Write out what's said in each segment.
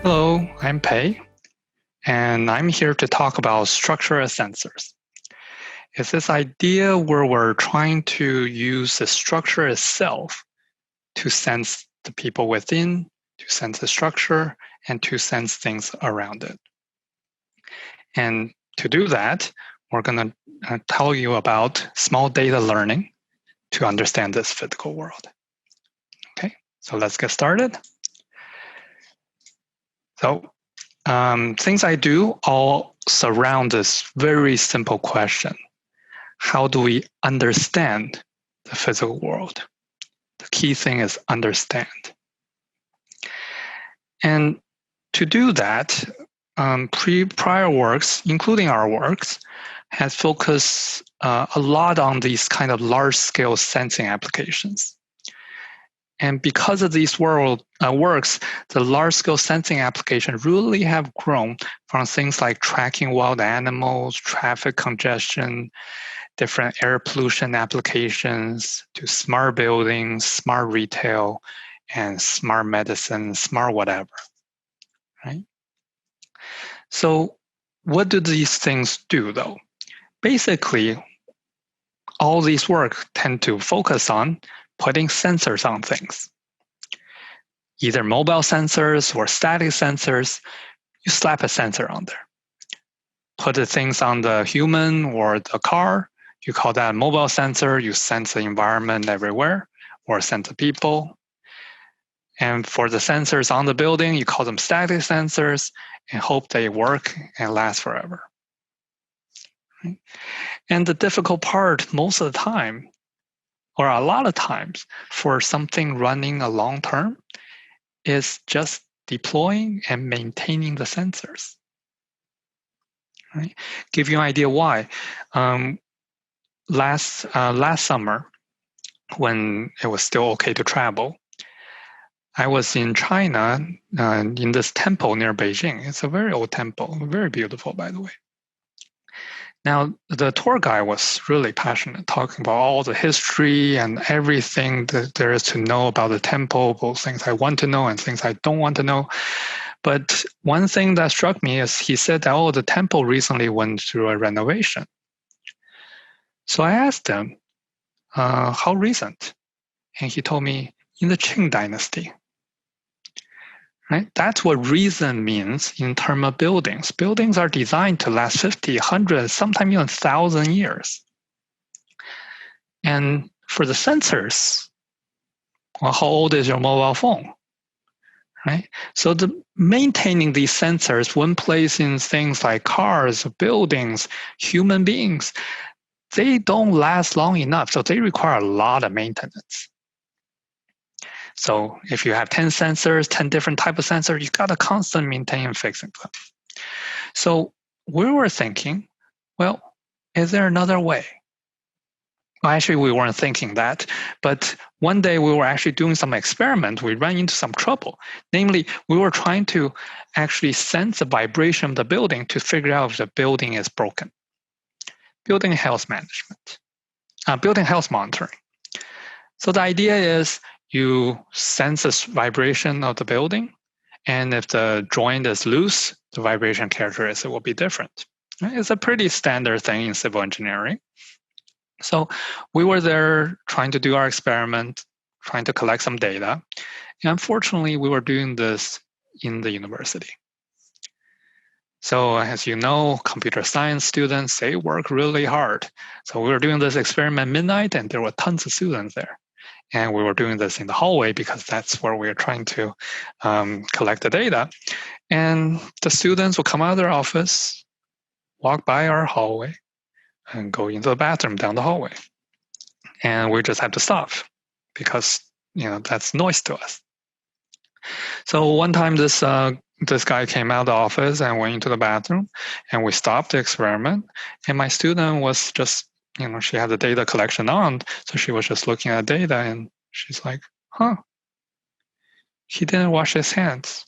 Hello, I'm Pei, and I'm here to talk about structure as sensors. It's this idea where we're trying to use the structure itself to sense the people within, to sense the structure, and to sense things around it. And to do that, we're going to tell you about small data learning to understand this physical world. Okay, so let's get started. So things I do all surround this very simple question. How do we understand the physical world? The key thing is understand. And to do that, prior works, including our works, has focused a lot on these kind of large-scale sensing applications. And because of these works, the large-scale sensing applications really have grown from things like tracking wild animals, traffic congestion, different air pollution applications, to smart buildings, smart retail, and smart medicine, smart whatever, right? So what do these things do, though? Basically, all these work tend to focus on putting sensors on things. Either mobile sensors or static sensors, you slap a sensor on there. Put the things on the human or the car, you call that a mobile sensor, you sense the environment everywhere, or sense the people. And for the sensors on the building, you call them static sensors and hope they work and last forever. Right? And the difficult part most of the time, or a lot of times, for something running a long term, is just deploying and maintaining the sensors. Right? Give you an idea why. Last summer, when it was still okay to travel, I was in China in this temple near Beijing. It's a very old temple, very beautiful, by the way. Now, the tour guide was really passionate, talking about all the history and everything that there is to know about the temple, both things I want to know and things I don't want to know. But one thing that struck me is he said that, the temple recently went through a renovation. So I asked him, how recent? And he told me, in the Qing dynasty. Right? That's what reason means in terms of buildings. Buildings are designed to last 50, 100, sometimes even 1,000 years. And for the sensors, well, how old is your mobile phone? Right? So maintaining these sensors, when placed in things like cars, buildings, human beings, they don't last long enough. So they require a lot of maintenance. So if you have 10 sensors, 10 different type of sensors, you got to constantly maintain and fixing them. So we were thinking, well, is there another way? Well, actually, we weren't thinking that. But one day we were actually doing some experiment. We ran into some trouble. Namely, we were trying to actually sense the vibration of the building to figure out if the building is broken. Building health management, building health monitoring. So the idea is you sense the vibration of the building, and if the joint is loose, the vibration characteristic will be different. It's a pretty standard thing in civil engineering. So we were there trying to do our experiment, trying to collect some data. And unfortunately, we were doing this in the university. So as you know, computer science students, they work really hard. So we were doing this experiment midnight, and there were tons of students there. And we were doing this in the hallway because that's where we were trying to collect the data. And the students would come out of their office, walk by our hallway, and go into the bathroom down the hallway. And we just had to stop because that's noise to us. So one time this guy came out of the office and went into the bathroom, and we stopped the experiment. And my student was just, she had the data collection on, so she was just looking at the data, and she's like, he didn't wash his hands.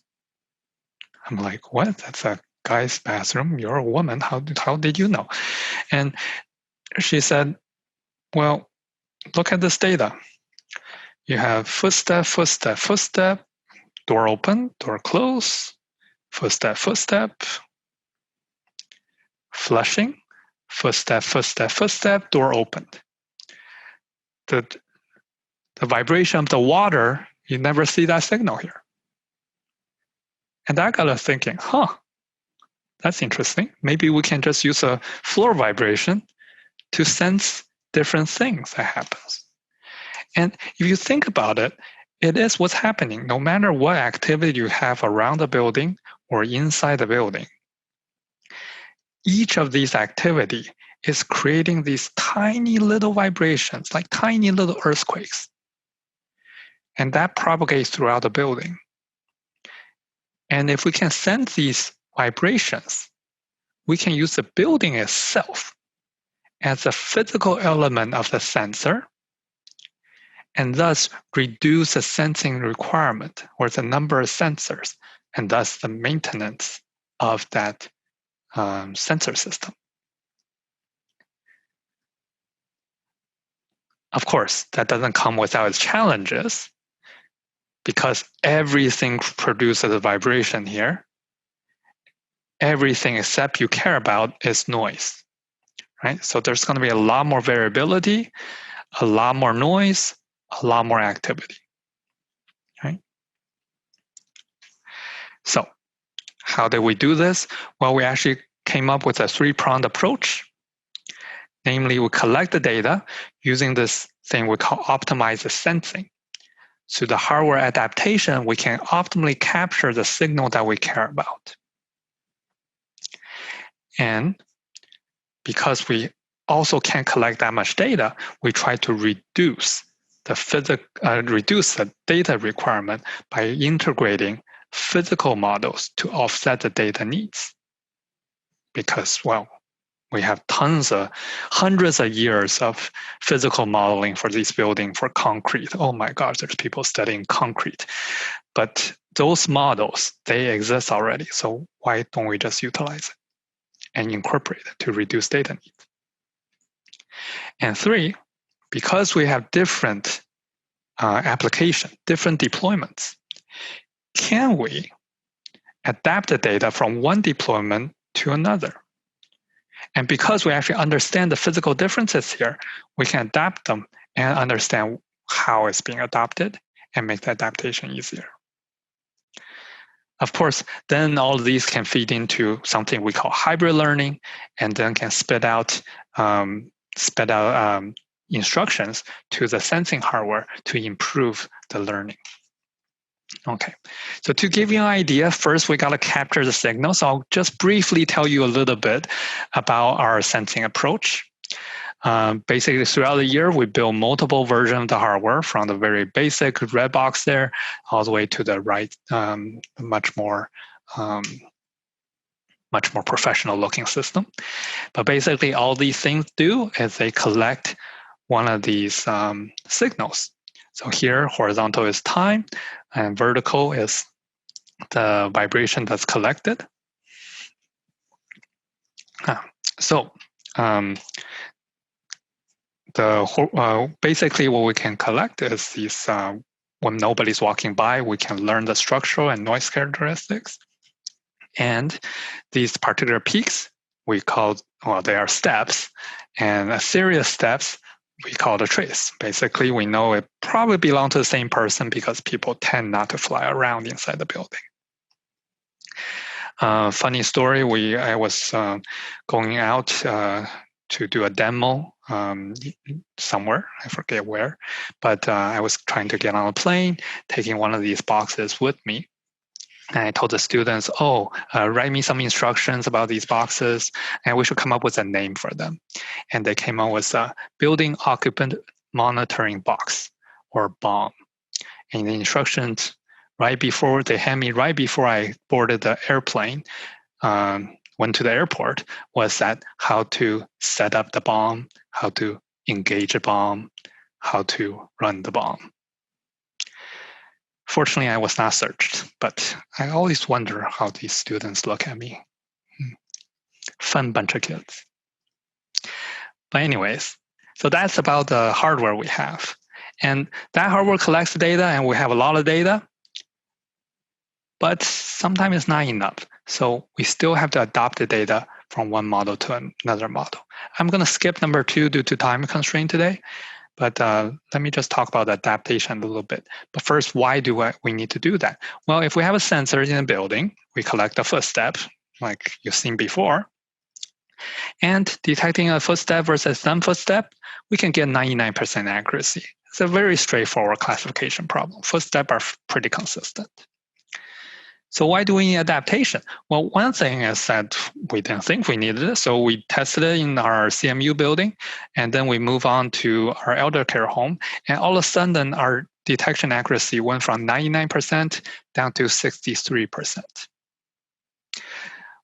I'm like, what? That's a guy's bathroom. You're a woman. How did you know? And she said, well, look at this data. You have footstep, footstep, footstep, door open, door close, footstep, footstep, flushing, footstep, footstep, footstep, door opened. The vibration of the water, you never see that signal here. And that got us thinking, that's interesting. Maybe we can just use a floor vibration to sense different things that happens. And if you think about it, it is what's happening. No matter what activity you have around the building or inside the building, each of these activity is creating these tiny little vibrations, like tiny little earthquakes. And that propagates throughout the building. And if we can sense these vibrations, we can use the building itself as a physical element of the sensor, and thus reduce the sensing requirement or the number of sensors, and thus the maintenance of that sensor system. Of course, that doesn't come without its challenges, because everything produces a vibration here. Everything except you care about is noise, right? So there's going to be a lot more variability, a lot more noise, a lot more activity, right? So how did we do this? Well, we actually came up with a three-pronged approach. Namely, we collect the data using this thing we call optimized sensing. So the hardware adaptation, we can optimally capture the signal that we care about. And because we also can't collect that much data, we try to reduce the data requirement by integrating physical models to offset the data needs. Because, well, we have hundreds of years of physical modeling for this building for concrete. Oh my gosh, there's people studying concrete. But those models, they exist already. So why don't we just utilize it and incorporate it to reduce data needs? And three, because we have different application, different deployments, can we adapt the data from one deployment to another? And because we actually understand the physical differences here, we can adapt them and understand how it's being adopted and make the adaptation easier. Of course, then all of these can feed into something we call hybrid learning, and then can spit out instructions to the sensing hardware to improve the learning. Okay, so to give you an idea, first we got to capture the signal. So I'll just briefly tell you a little bit about our sensing approach. Basically, throughout the year, we build multiple versions of the hardware, from the very basic red box there, all the way to the right, much more professional looking system. But basically, all these things do is they collect one of these signals. So here, horizontal is time, and vertical is the vibration that's collected. Basically what we can collect is these, when nobody's walking by, we can learn the structural and noise characteristics. And these particular peaks, we call, well, they are steps, and a series of steps we call the trace. Basically, we know it probably belongs to the same person because people tend not to fly around inside the building. Funny story, I was going out to do a demo somewhere, I forget where, but I was trying to get on a plane, taking one of these boxes with me. And I told the students, write me some instructions about these boxes, and we should come up with a name for them. And they came up with a building occupant monitoring box, or BOM. And the instructions they hand me right before I boarded the airplane, went to the airport, was that how to set up the BOM, how to engage a BOM, how to run the BOM. Fortunately, I was not searched, but I always wonder how these students look at me. Fun bunch of kids. But anyways, so that's about the hardware we have. And that hardware collects data, and we have a lot of data. But sometimes it's not enough. So we still have to adopt the data from one model to another model. I'm going to skip number 2 due to time constraint today. But let me just talk about adaptation a little bit. But first, why do we need to do that? Well, if we have a sensor in a building, we collect a footstep, like you've seen before. And detecting a footstep versus non-footstep, we can get 99% accuracy. It's a very straightforward classification problem. Footsteps are pretty consistent. So why do we need adaptation? Well, one thing is that we didn't think we needed it, so we tested it in our CMU building, and then we move on to our elder care home, and all of a sudden our detection accuracy went from 99% down to 63%.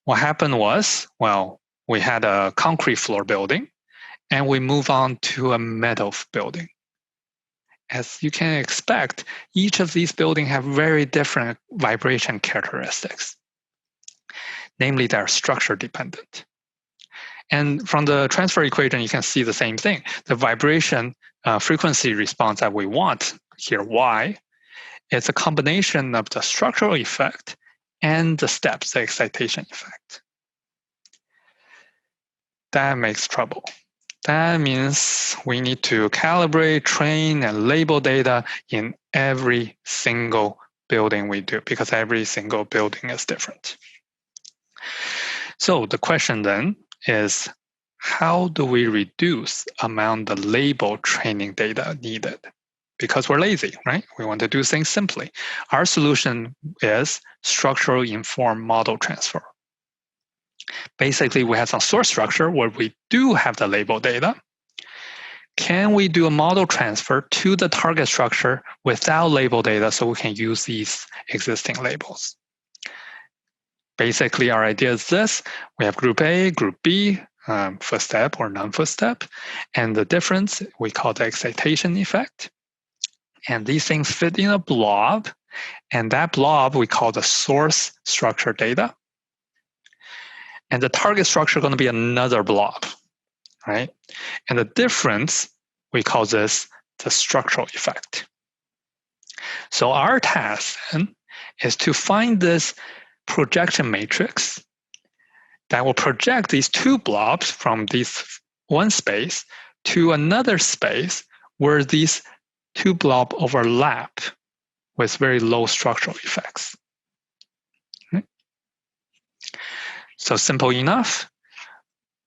What happened was, well, we had a concrete floor building, and we move on to a metal building. As you can expect, each of these buildings have very different vibration characteristics. Namely, they're structure dependent. And from the transfer equation, you can see the same thing. The vibration frequency response that we want here, Y, is a combination of the structural effect and the steps, the excitation effect. That makes trouble. That means we need to calibrate, train, and label data in every single building we do, because every single building is different. So the question then is, how do we reduce amount of label training data needed? Because we're lazy, right? We want to do things simply. Our solution is structural informed model transfer. Basically, we have some source structure where we do have the label data. Can we do a model transfer to the target structure without label data so we can use these existing labels? Basically, our idea is this. We have group A, group B, footstep or non-footstep, and the difference we call the excitation effect. And these things fit in a blob, and that blob we call the source structure data. And the target structure is going to be another blob, right? And the difference, we call this the structural effect. So our task then is to find this projection matrix that will project these two blobs from this one space to another space where these two blobs overlap with very low structural effects. Okay. So simple enough.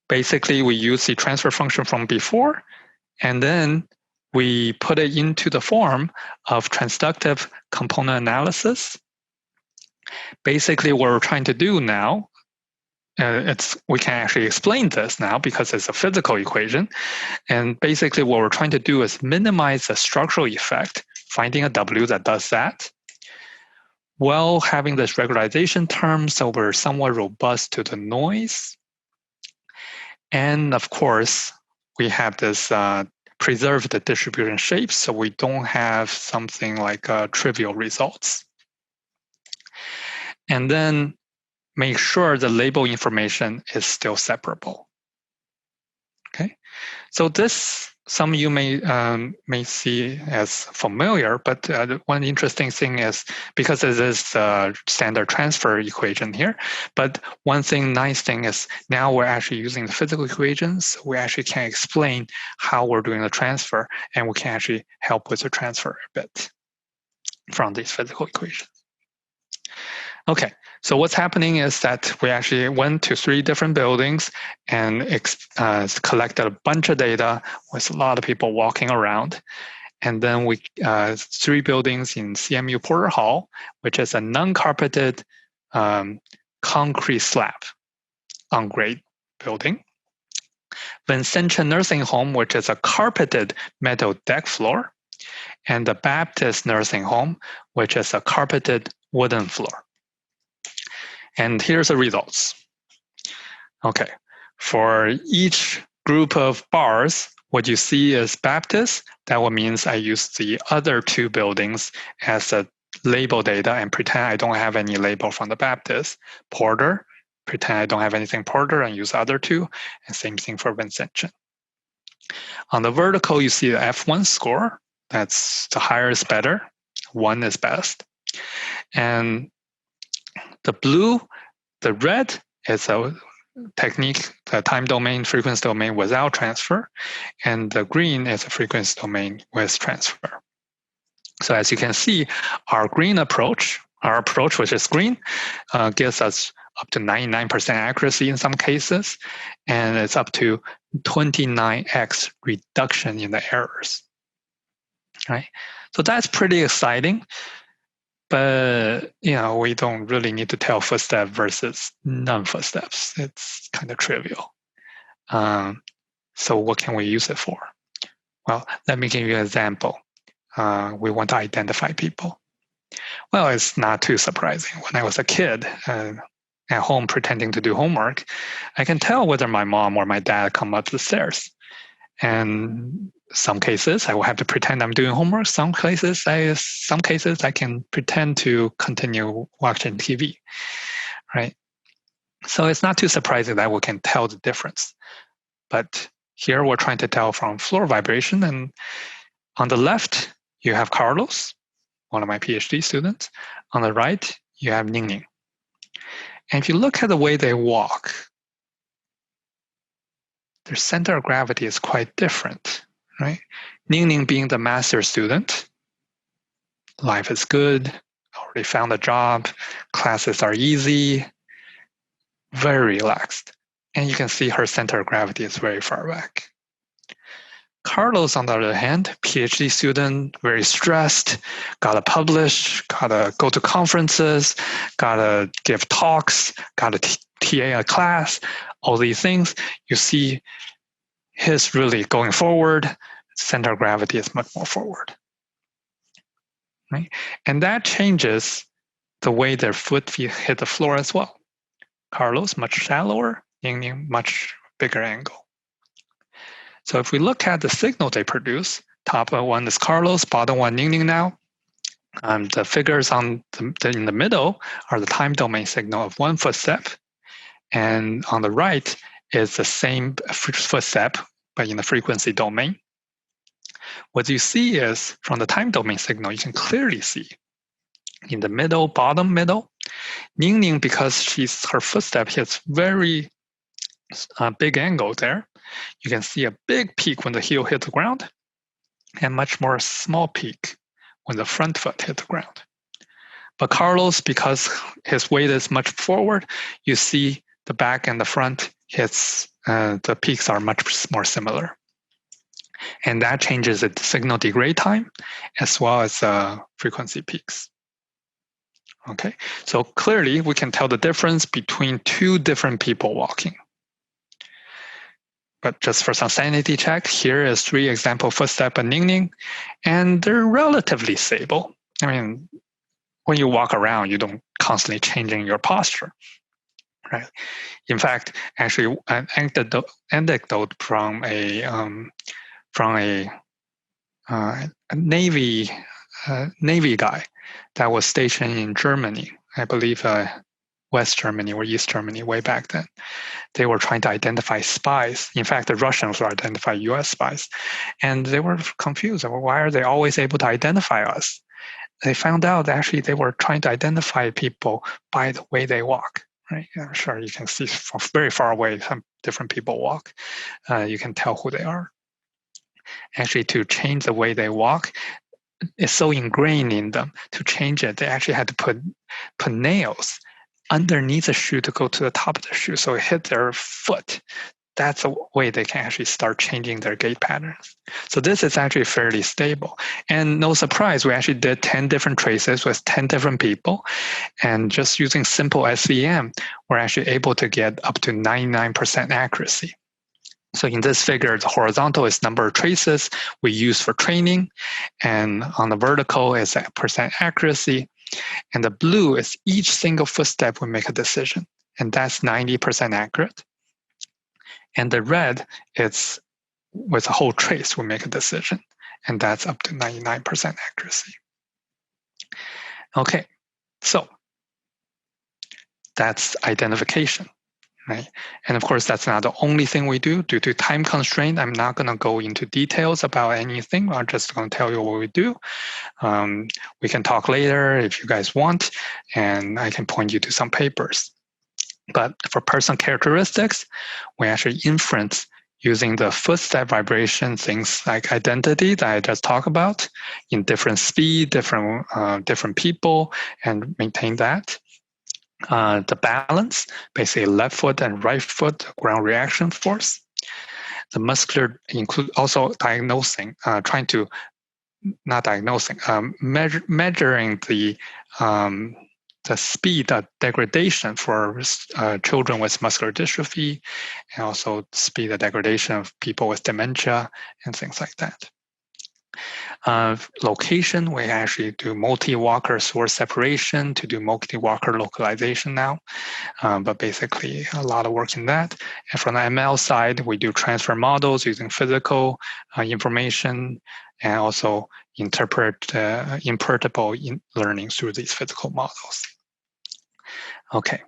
Basically, we use the transfer function from before, and then we put it into the form of transductive component analysis. Basically, what we're trying to do now, we can actually explain this now because it's a physical equation. And basically, what we're trying to do is minimize the structural effect, finding a W that does that, while having this regularization term so we're somewhat robust to the noise. And of course, we have this preserve the distribution shape so we don't have something like trivial results. And then make sure the label information is still separable. Okay, so this some of you may see as familiar, but one interesting thing is because it is a standard transfer equation here, but one nice thing is now we're actually using the physical equations. We actually can explain how we're doing the transfer, and we can actually help with the transfer a bit from these physical equations. Okay, so what's happening is that we actually went to 3 different buildings and collected a bunch of data with a lot of people walking around. And then we 3 buildings in CMU Porter Hall, which is a non-carpeted concrete slab on grade building. Vincentia Nursing Home, which is a carpeted metal deck floor. And the Baptist Nursing Home, which is a carpeted wooden floor. And here's the results. Okay, for each group of bars, what you see is Baptist. That means I use the other 2 buildings as a label data and pretend I don't have any label from the Baptist. Porter, pretend I don't have anything Porter and use the other 2. And same thing for Vincentia. On the vertical, you see the F1 score. That's the higher is better. 1 is best. And The red is a technique, the time domain, frequency domain without transfer, and the green is a frequency domain with transfer. So as you can see, our approach, which is green, gives us up to 99% accuracy in some cases, and it's up to 29x reduction in the errors. Right? So that's pretty exciting, but we don't really need to tell footstep versus non-footsteps. It's kind of trivial. So what can we use it for? Well, let me give you an example. We want to identify people. Well, it's not too surprising. When I was a kid at home pretending to do homework, I can tell whether my mom or my dad come up the stairs. And some cases I will have to pretend I'm doing homework. Some cases I can pretend to continue watching TV, right? So it's not too surprising that we can tell the difference. But here we're trying to tell from floor vibration. And on the left, you have Carlos, one of my PhD students. On the right, you have Ningning. And if you look at the way they walk, their center of gravity is quite different, right? Ningning being the master student, life is good, already found a job, classes are easy, very relaxed. And you can see her center of gravity is very far back. Carlos, on the other hand, PhD student, very stressed, gotta publish, gotta go to conferences, gotta give talks, gotta TA a class, all these things. You see his really going forward, center of gravity is much more forward. Right? And that changes the way their foot hit the floor as well. Carlos, much shallower, Ningning, much bigger angle. So if we look at the signal they produce, top one is Carlos, bottom one Ningning now. The figures in the middle are the time domain signal of one footstep. And on the right is the same footstep, but in the frequency domain. What you see is from the time domain signal, you can clearly see in the middle, bottom middle, Ningning, because her footstep hits very big angle there, you can see a big peak when the heel hit the ground and much more small peak when the front foot hit the ground. But Carlos, because his weight is much forward, you see the back and the front hits, the peaks are much more similar. And that changes the signal degrade time as well as frequency peaks. Okay, so clearly we can tell the difference between two different people walking. But just for some sanity check, here is 3 example footstep and Ningning, and they're relatively stable. I mean, when you walk around, you don't constantly changing your posture, right? In fact, actually, an anecdote from a Navy guy that was stationed in Germany, I believe West Germany or East Germany way back then. They were trying to identify spies. In fact, the Russians were identifying US spies. And they were confused. Why are they always able to identify us? They found out that actually they were trying to identify people by the way they walk. Right? I'm sure you can see from very far away some different people walk. You can tell who they are. Actually, to change the way they walk, it's so ingrained in them. To change it, they actually had to put nails underneath the shoe to go to the top of the shoe, so it hit their foot. That's a way they can actually start changing their gait patterns. So this is actually fairly stable. And no surprise, we actually did 10 different traces with 10 different people. And just using simple SVM, we're actually able to get up to 99% accuracy. So in this figure, the horizontal is number of traces we use for training. And on the vertical is percent accuracy. And the blue is each single footstep we make a decision. And that's 90% accurate. And the red is with a whole trace we make a decision. And that's up to 99% accuracy. Okay, so that's identification. right? And of course, that's not the only thing we do. Due to time constraint, I'm not going to go into details about anything. I'm just going to tell you what we do. We can talk later if you guys want, and I can point you to some papers. But for person characteristics, we actually inference using the footstep vibration, things like identity that I just talked about, in different speed, different people, and maintain that. The balance, basically left foot and right foot ground reaction force. The muscular include also diagnosing, trying to not diagnosing, measuring the speed of degradation for children with muscular dystrophy, and also speed of degradation of people with dementia and things like that. Location, we actually do multi-walker source separation to do multi-walker localization now, but basically a lot of work in that. And from the ML side, we do transfer models using physical information and also interpretable learning through these physical models. Okay,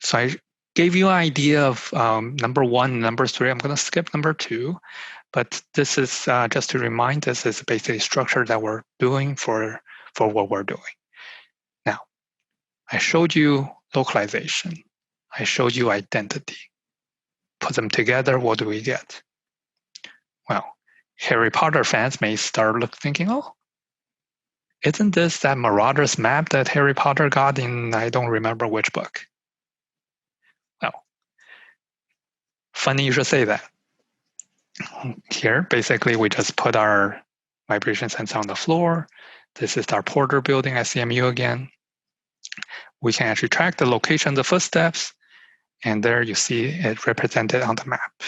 so I gave you an idea of number 1, number 3. I'm going to skip number 2. But this is just to remind us, is basically structure that we're doing for what we're doing. Now, I showed you localization. I showed you identity. Put them together, what do we get? Well, Harry Potter fans may start thinking, oh, isn't this that Marauder's map that Harry Potter got in, I don't remember which book? Well, funny you should say that. Here, basically, we just put our vibration sensor on the floor. This is our Porter building at CMU again. We can actually track the location of the footsteps, and there you see it represented on the map.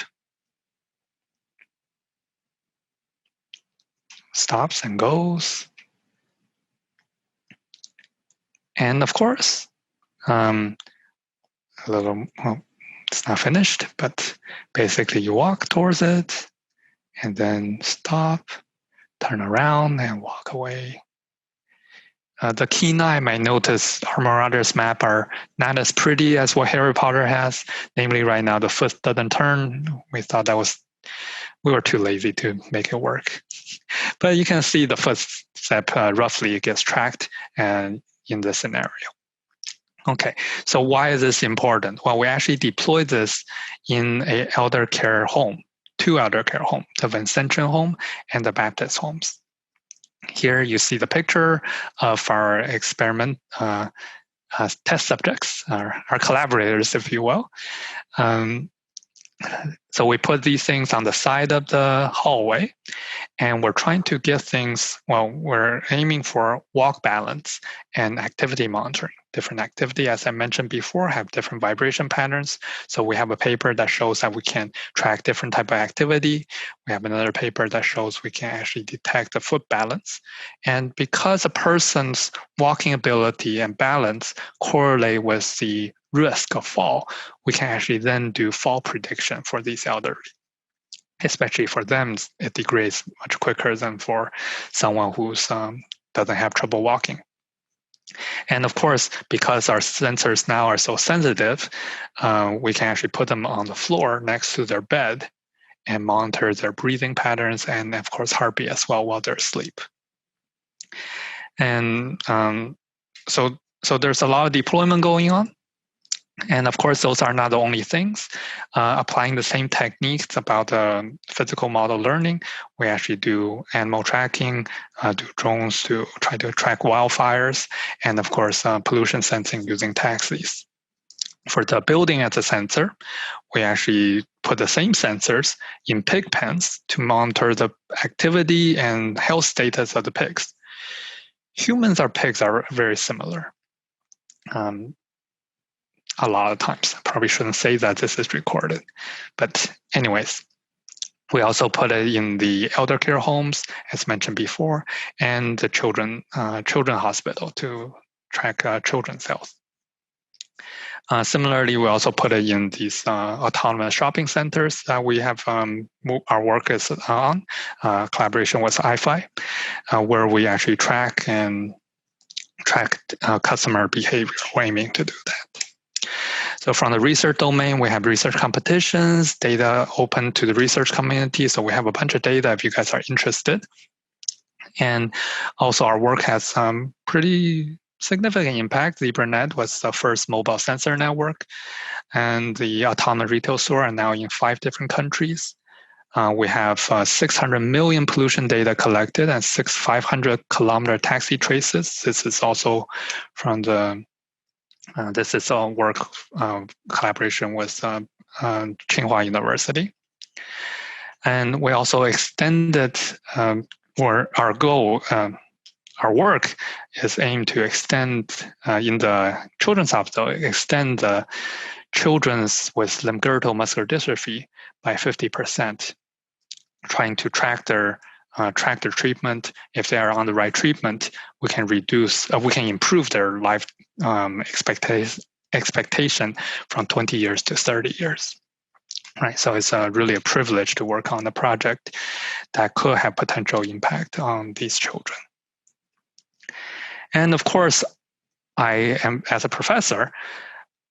Stops and goes. And of course, it's not finished, but basically you walk towards it, and then stop, turn around, and walk away. The Kina, I might notice our Marauder's map are not as pretty as what Harry Potter has. Namely, right now the foot doesn't turn. We thought we were too lazy to make it work. But you can see the footstep roughly gets tracked in this scenario. Okay, so why is this important? Well, we actually deployed this in an elder care home, 2 elder care homes, the Vincentian home and the Baptist homes. Here you see the picture of our experiment test subjects, our collaborators, if you will. So we put these things on the side of the hallway, and we're trying to get things, well, we're aiming for walk balance and activity monitoring. Different activity, as I mentioned before, have different vibration patterns. So we have a paper that shows that we can track different type of activity. We have another paper that shows we can actually detect the foot balance. And because a person's walking ability and balance correlate with the risk of fall, we can actually then do fall prediction for these elderly. Especially for them, it degrades much quicker than for someone who doesn't have trouble walking. And of course, because our sensors now are so sensitive, we can actually put them on the floor next to their bed and monitor their breathing patterns and, of course, heartbeat as well while they're asleep. And so there's a lot of deployment going on. And of course, those are not the only things. Applying the same techniques about physical model learning, we actually do animal tracking, do drones to try to track wildfires, and of course, pollution sensing using taxis. For the building as a sensor, we actually put the same sensors in pig pens to monitor the activity and health status of the pigs. Humans or pigs are very similar. A lot of times. I probably shouldn't say that this is recorded. But anyways, we also put it in the elder care homes, as mentioned before, and the children hospital to track children's health. Similarly, we also put it in these autonomous shopping centers that we have our work is on, collaboration with IFI, where we actually track customer behavior. We're aiming to do that. So from the research domain, we have research competitions, data open to the research community. So we have a bunch of data if you guys are interested. And also our work has some pretty significant impact. ZebraNet was the first mobile sensor network, and the autonomous retail store are now in 5 different countries. We have 600 million pollution data collected and 500 kilometer taxi traces. This is also from the this is a work collaboration with Tsinghua University. And we also extended, or our goal, our work is aimed to extend in the children's hospital, extend the children's with limb-girdle muscular dystrophy by 50%, trying to track their treatment. If they are on the right treatment, we can improve their life expectation from 20 years to 30 years. Right, so it's really a privilege to work on a project that could have potential impact on these children. And of course, as a professor,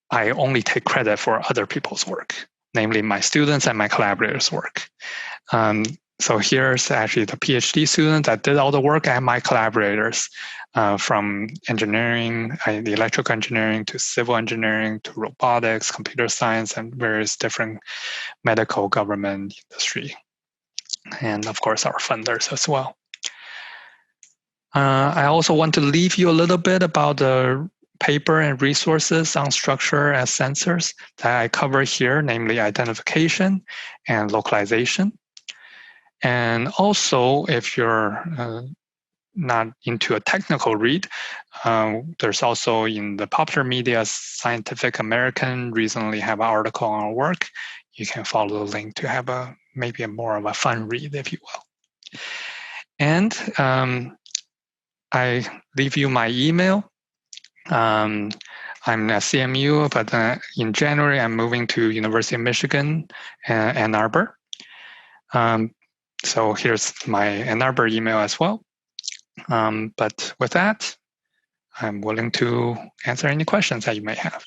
I only take credit for other people's work, namely my students and my collaborators' work. So here's actually the PhD student that did all the work and my collaborators from engineering, the electrical engineering to civil engineering to robotics, computer science, and various different medical government industry. And of course, our funders as well. I also want to leave you a little bit about the paper and resources on structure as sensors that I cover here, namely identification and localization. And also, if you're not into a technical read, there's also in the popular media, Scientific American recently have an article on our work. You can follow the link to have maybe more of a fun read, if you will. And I leave you my email. I'm at CMU, but in January, I'm moving to University of Michigan, Ann Arbor. So here's my Ann Arbor email as well. But with that, I'm willing to answer any questions that you may have.